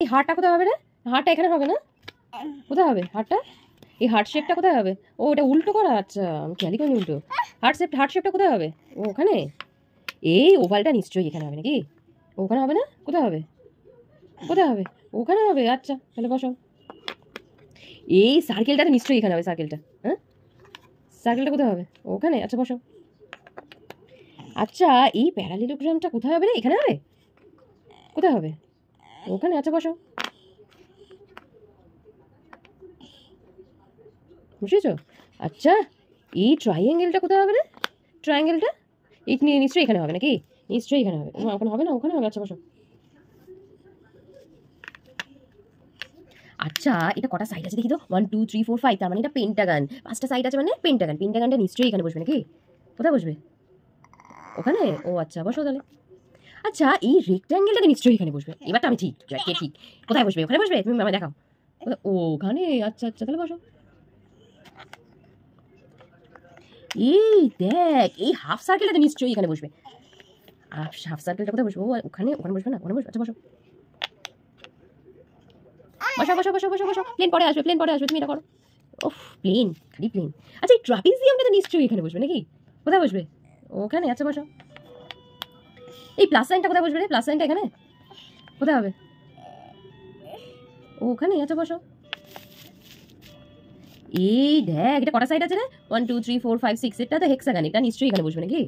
এই হাড়টা কোথায় হবে রে? হাড়টা এখানে হবে না? কোথায় হবে হাড়টা? এই হার্ট শেপটা কোথায় হবে? ও ওটা উল্টো করা, আচ্ছা আমি খেয়ালই করিনি উল্টো। হার্ট শেপটা কোথায় হবে? ও ওখানে। এই ওভালটা নিশ্চয়ই এখানে হবে নাকি? ওখানে হবে না? কোথায় হবে? কোথায় হবে? ওখানে হবে, আচ্ছা তাহলে বসো। এই সার্কেলটা তো নিশ্চয়ই এখানে হবে, সার্কেলটা। হ্যাঁ, সার্কেলটা কোথায় হবে? ওখানে, আচ্ছা বসো। আচ্ছা এই প্যারালেলোগ্রামটা কোথায় হবে রে? এখানে হবে? কোথায় হবে? ওখানে, আচ্ছা বসো। বুঝেছো? আচ্ছা এই ট্রাইঅ্যাঙ্গেলটা কোথায় হবে রে? ট্রাইঅ্যাঙ্গেলটা এই নিশ্চয়ই এখানে হবে নাকি? নিশ্চয়ই এখানে হবে। ওখানে হবে না? ওখানে হবে, আচ্ছা বসো। আচ্ছা এটা কটা সাইড আছে দেখি তো? 1 2 3 4 5, তার মানে এটা পেন্টাগন। 5টা সাইড আছে মানে পেন্টাগন। পেন্টাগনটা নিশ্চয়ই এখানে বসবে নাকি? কোথায় বসবে? ওখানে? ও আচ্ছা বসো তাহলে। আচ্ছা এই রেক্ট্যাঙ্গেলটা নিশ্চয়ই এখানে বসবে। এবার তো আমি ঠিক, কে ঠিক? কোথায় বসবে? ওখানে বসবে? তুমি আমায় দেখাও। ওখানে, আচ্ছা আচ্ছা তাহলে বসো। এই দেখ এই হাফ সার্কেলটা নিশ্চয়ই এখানে বসবে। হাফ সার্কেলটা কোথায় বসবে? ও ওখানে, ওখানে বসবে না? ওখানে বসবে, আচ্ছা বসো। বসো বসো বসো বসো বসো। প্লেন পরে আসবে, প্লেন পরে আসবে, তুমি এটা করো। ওফ প্লেন, খালি প্লেন। আচ্ছা এই ট্রাপিজিয়ামটা তো নিশ্চয়ই এখানে বসবে নাকি? কোথায় বসবে? ওখানে, আচ্ছা বসো। এই প্লাস সাইনটা কোথায় বসবে রে? প্লাস সাইনটা এখানে? কোথায় হবে? ওখানে, আচ্ছা বসো। এই দেখ এটা কটা সাইড আছে রে? 1 2 3 4 5 6, এটা তো হেক্সাগন, এটা নিশ্চয়ই এখানে বসবে নাকি?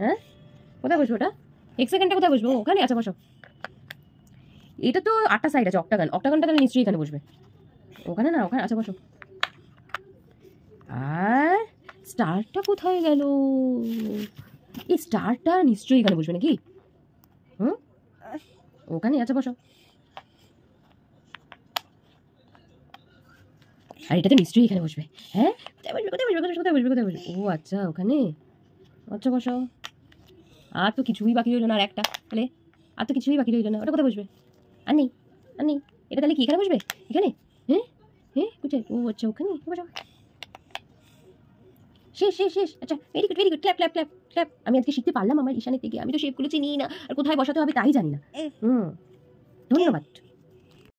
হ্যাঁ, কোথায় বসবে ওটা? হেক্সাগনটা কোথায় বসবে? ওখানে, আচ্ছা বসো। এটা তো 8টা সাইড আছে, অক্টাগন। অক্টাগনটা তাহলে নিশ্চয়ই এখানে বসবে। ওখানে না? ওখানে, আচ্ছা বসো। আর স্টারটা কোথায় গেল? এই স্টারটা নিশ্চয়ই এখানে বসবে নাকি? হুম, ওখানে, আচ্ছা বসো। আর এটা তো নিশ্চয়ই এখানে বসবে। হ্যাঁ, কোথায় বসবে? কোথায় বসবে? কোথায় বসবে? কোথায় বসবে? ও আচ্ছা ওখানে, আচ্ছা বসো। আর তো কিছুই বাকি রইল না, আর একটা তাহলে। আর তো কিছুই বাকি রইল না, ওটা কোথায় বসবে? আর নেই, আর নেই। এটা তাহলে কি এখানে বসবে? এখানে? হ্যাঁ হ্যাঁ, কোথায়? ও আচ্ছা ওখানে, বসো। শেষ শেষ শেষ, আচ্ছা very good very good, clap clap clap clap. আমি আজকে শিখতে পারলাম আমার ঈশানের থেকে। আমি তো শেপগুলো চিনিই না, আর কোথায় বসাতে হবে তাই জানি না। হুম, ধন্যবাদ।